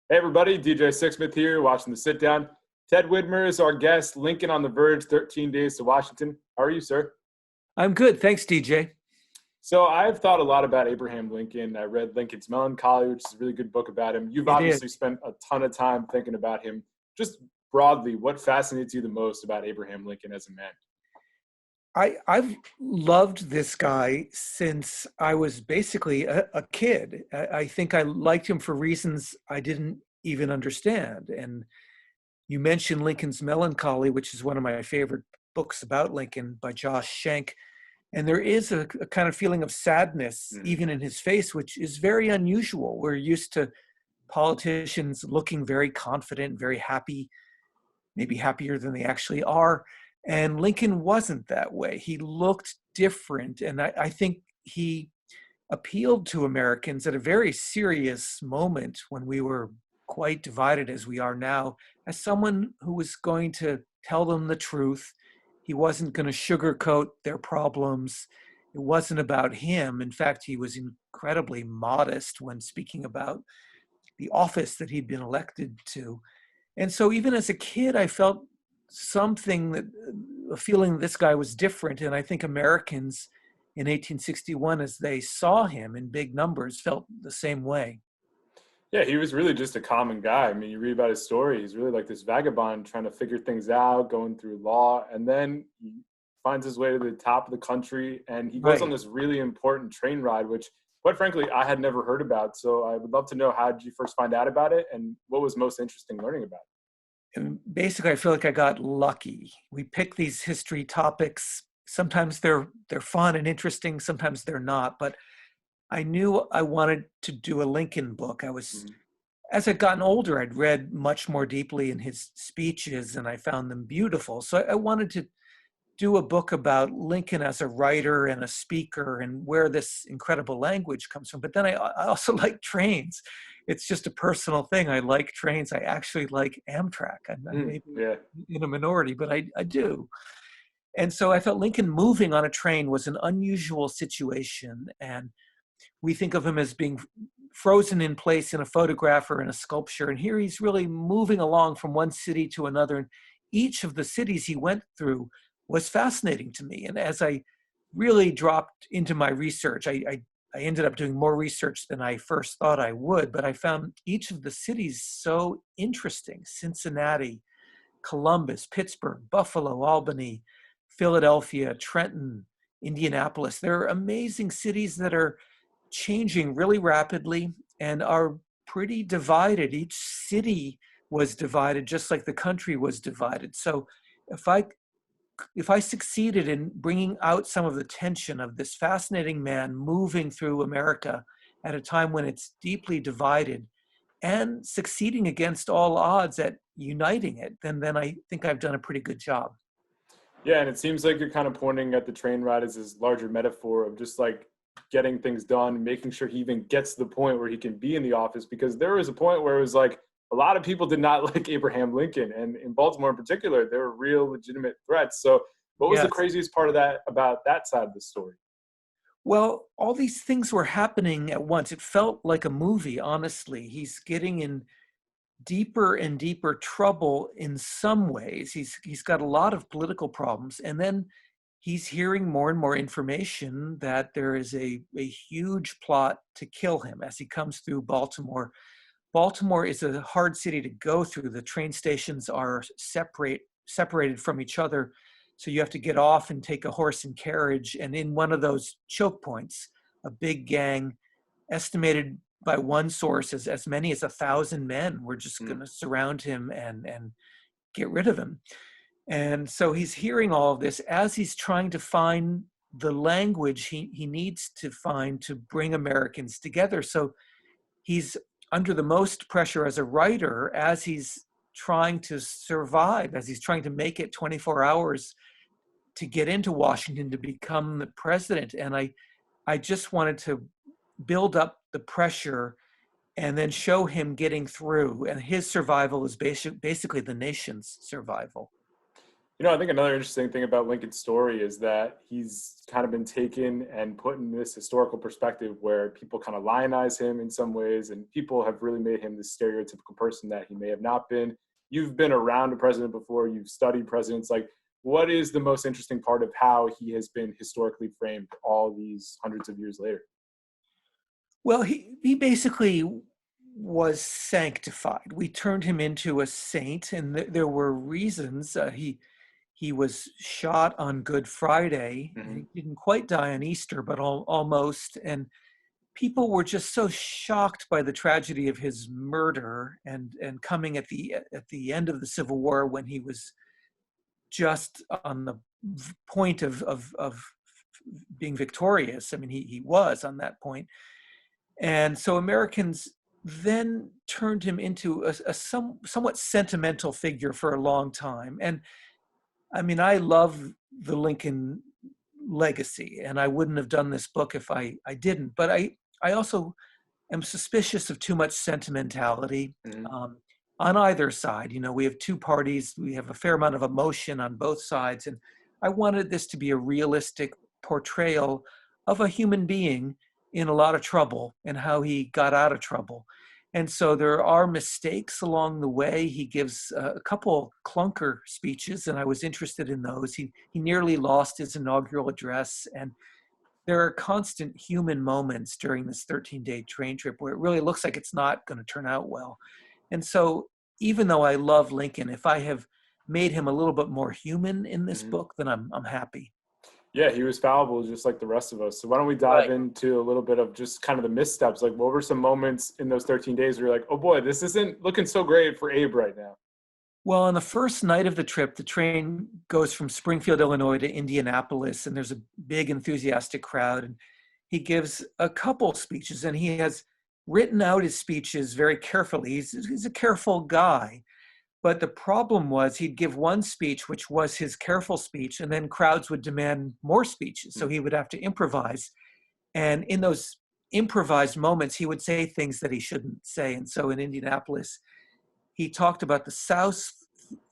Hey everybody, DJ Sixsmith here, watching the sit down. Ted Widmer is our guest. Lincoln on the Verge, 13 days to Washington. How are you, sir? I'm good. Thanks, DJ. So I've thought a lot about Abraham Lincoln. I read Lincoln's Melancholy, which is a really good book about him. You've It is. obviously spent a ton of time thinking about him. Just broadly, what fascinates you the most about Abraham Lincoln as a man? I've loved this guy since I was basically a kid. I think I liked him for reasons I didn't even understand. And you mentioned Lincoln's Melancholy, which is one of my favorite books about Lincoln by Josh Schenck. And there is a kind of feeling of sadness Mm. even in his face, which is very unusual. We're used to politicians looking very confident, very happy, maybe happier than they actually are. And Lincoln wasn't that way. He looked different. And I think he appealed to Americans at a very serious moment when we were quite divided as we are now, as someone who was going to tell them the truth. He wasn't going to sugarcoat their problems. It wasn't about him. In fact, he was incredibly modest when speaking about the office that he'd been elected to. And so even as a kid, I felt something that a feeling this guy was different. And I think Americans in 1861, as they saw him in big numbers, felt the same way. Yeah, he was really just a common guy. I mean, you read about his story. He's really like this vagabond trying to figure things out, going through law, and then he finds his way to the top of the country, and he goes on Right. this really important train ride, which, quite frankly, I had never heard about. So I would love to know, how did you first find out about it, and what was most interesting learning about And basically, I feel like I got lucky. We pick these history topics. Sometimes they're fun and interesting. Sometimes they're not. But I knew I wanted to do a Lincoln book. it? As I'd gotten older, I'd read much more deeply in his speeches, and I found them beautiful. So I wanted to do a book about Lincoln as a writer and a speaker and where this incredible language comes from. But then I also like trains. It's just a personal thing. I like trains. I actually like Amtrak. I'm maybe Yeah. in a minority, but I do. And so I felt Lincoln moving on a train was an unusual situation. And we think of him as being frozen in place in a photograph or in a sculpture. And here he's really moving along from one city to another. And each of the cities he went through was fascinating to me. And as I really dropped into my research, I ended up doing more research than I first thought I would, but I found each of the cities so interesting. Cincinnati, Columbus, Pittsburgh, Buffalo, Albany, Philadelphia, Trenton, Indianapolis. They're amazing cities that are changing really rapidly and are pretty divided. Each city was divided just like the country was divided. So if I if I succeeded in bringing out some of the tension of this fascinating man moving through America at a time when it's deeply divided and succeeding against all odds at uniting it, then I think I've done a pretty good job. Yeah, and it seems like you're kind of pointing at the train ride as this larger metaphor of just like getting things done, making sure he even gets to the point where he can be in the office. Because there was a point where it was like a lot of people did not like Abraham Lincoln, and in Baltimore in particular, there were real legitimate threats. So, what was the Yes. craziest part of that about that side of the story? Well, all these things were happening at once. It felt like a movie, honestly. He's getting in deeper and deeper trouble in some ways. He's got a lot of political problems, and then he's hearing more and more information that there is a huge plot to kill him as he comes through Baltimore. Baltimore is a hard city to go through. The train stations are separated from each other, so you have to get off and take a horse and carriage. And in one of those choke points, a big gang, estimated by one source as many as 1,000 men, were just going Mm. to surround him and get rid of him. And so he's hearing all of this as he's trying to find the language he needs to find to bring Americans together. So he's under the most pressure as a writer as he's trying to survive, as he's trying to make it 24 hours to get into Washington to become the president. And I just wanted to build up the pressure and then show him getting through. And his survival is basically the nation's survival. I think another interesting thing about Lincoln's story is that he's kind of been taken and put in this historical perspective where people kind of lionize him in some ways, and people have really made him this stereotypical person that he may have not been. You've been around a president before, you've studied presidents. Like, what is the most interesting part of how he has been historically framed all these hundreds of years later? Well, he basically was sanctified. We turned him into a saint, and there were reasons. He was shot on Good Friday. Mm-hmm. He didn't quite die on Easter, but almost. And people were just so shocked by the tragedy of his murder, and coming at the end of the Civil War when he was just on the point of being victorious. I mean, he was on that point. And so Americans then turned him into a somewhat sentimental figure for a long time. And I mean, I love the Lincoln legacy, and I wouldn't have done this book if I didn't. But I also am suspicious of too much sentimentality Mm-hmm. on either side. You know, we have two parties, we have a fair amount of emotion on both sides. And I wanted this to be a realistic portrayal of a human being in a lot of trouble and how he got out of trouble. And so there are mistakes along the way. He gives a couple clunker speeches, and I was interested in those. He nearly lost his inaugural address, and there are constant human moments during this 13-day train trip where it really looks like it's not going to turn out well. And so even though I love Lincoln, if I have made him a little bit more human in this Mm-hmm. book, then I'm happy. Yeah, he was fallible just like the rest of us. So why don't we dive Right. into a little bit of just kind of the missteps? Like, what were some moments in those 13 days where you're like, oh boy, this isn't looking so great for Abe right now? Well, on the first night of the trip, the train goes from Springfield, Illinois to Indianapolis, and there's a big enthusiastic crowd. And he gives a couple speeches, and he has written out his speeches very carefully. He's a careful guy. But the problem was he'd give one speech, which was his careful speech, and then crowds would demand more speeches. So he would have to improvise. And in those improvised moments, he would say things that he shouldn't say. And so in Indianapolis, he talked about the South's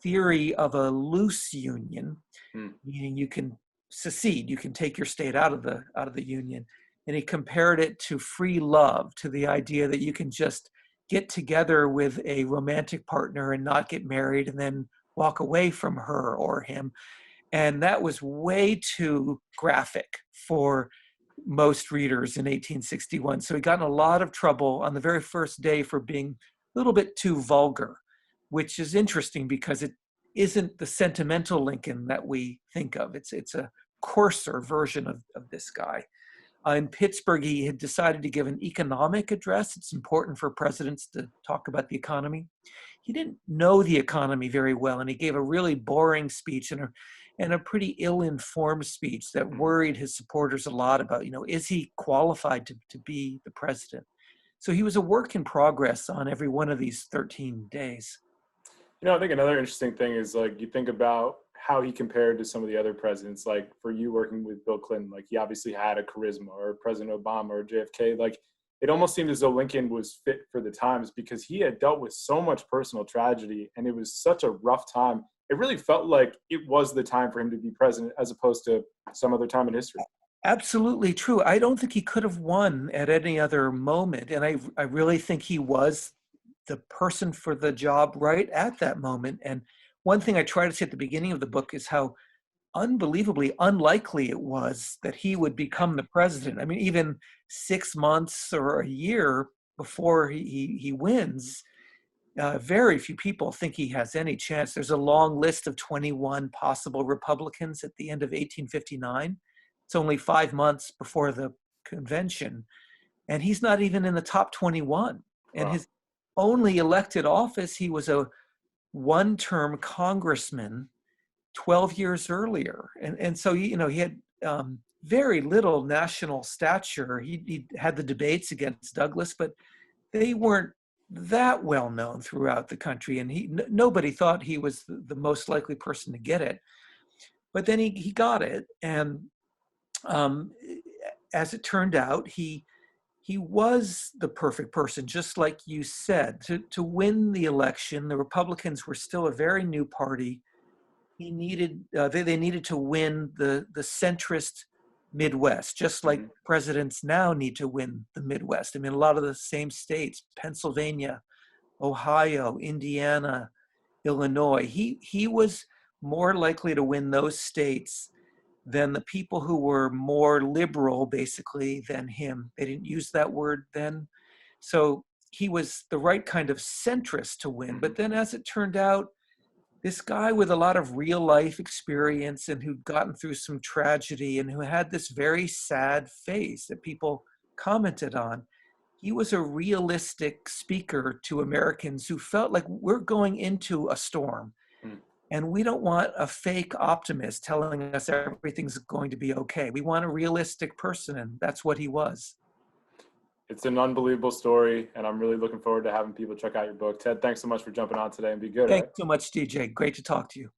theory of a loose union, Hmm. meaning you can secede, you can take your state out of the union. And he compared it to free love, to the idea that you can just get together with a romantic partner and not get married and then walk away from her or him. And that was way too graphic for most readers in 1861. So he got in a lot of trouble on the very first day for being a little bit too vulgar, which is interesting because it isn't the sentimental Lincoln that we think of. It's a coarser version of this guy. In Pittsburgh, he had decided to give an economic address. It's important for presidents to talk about the economy. He didn't know the economy very well, and he gave a really boring speech and a pretty ill-informed speech that worried his supporters a lot about, is he qualified to be the president? So he was a work in progress on every one of these 13 days. I think another interesting thing is like you think about how he compared to some of the other presidents. Like for you working with Bill Clinton, like he obviously had a charisma, or President Obama or JFK. Like it almost seemed as though Lincoln was fit for the times because he had dealt with so much personal tragedy and it was such a rough time. It really felt like it was the time for him to be president as opposed to some other time in history. Absolutely true. I don't think he could have won at any other moment. And I really think he was the person for the job right at that moment. And one thing I try to say at the beginning of the book is how unbelievably unlikely it was that he would become the president. I mean, even 6 months or a year before he wins, very few people think he has any chance. There's a long list of 21 possible Republicans at the end of 1859. It's only 5 months before the convention, and he's not even in the top 21. And Wow. his only elected office, he was a one-term congressman 12 years earlier. And so, he had very little national stature. He had the debates against Douglas, but they weren't that well known throughout the country. And nobody thought he was the most likely person to get it. But then he got it. And um, as it turned out, he was the perfect person, just like you said, to win the election. The Republicans were still a very new party. he needed they needed to win the centrist Midwest, just like Mhm. presidents now need to win the Midwest. I mean, a lot of the same states, Pennsylvania, Ohio, Indiana, Illinois. He was more likely to win those states than the people who were more liberal, basically, than him. They didn't use that word then. So he was the right kind of centrist to win. But Mhm. then, as it turned out, this guy with a lot of real life experience and who'd gotten through some tragedy and who had this very sad face that people commented on, he was a realistic speaker to Americans who felt like we're going into a storm Mm. and we don't want a fake optimist telling us everything's going to be okay. We want a realistic person, and that's what he was. It's an unbelievable story, and I'm really looking forward to having people check out your book. Ted, thanks so much for jumping on today, and be good, all Thanks right? so much, DJ. Great to talk to you.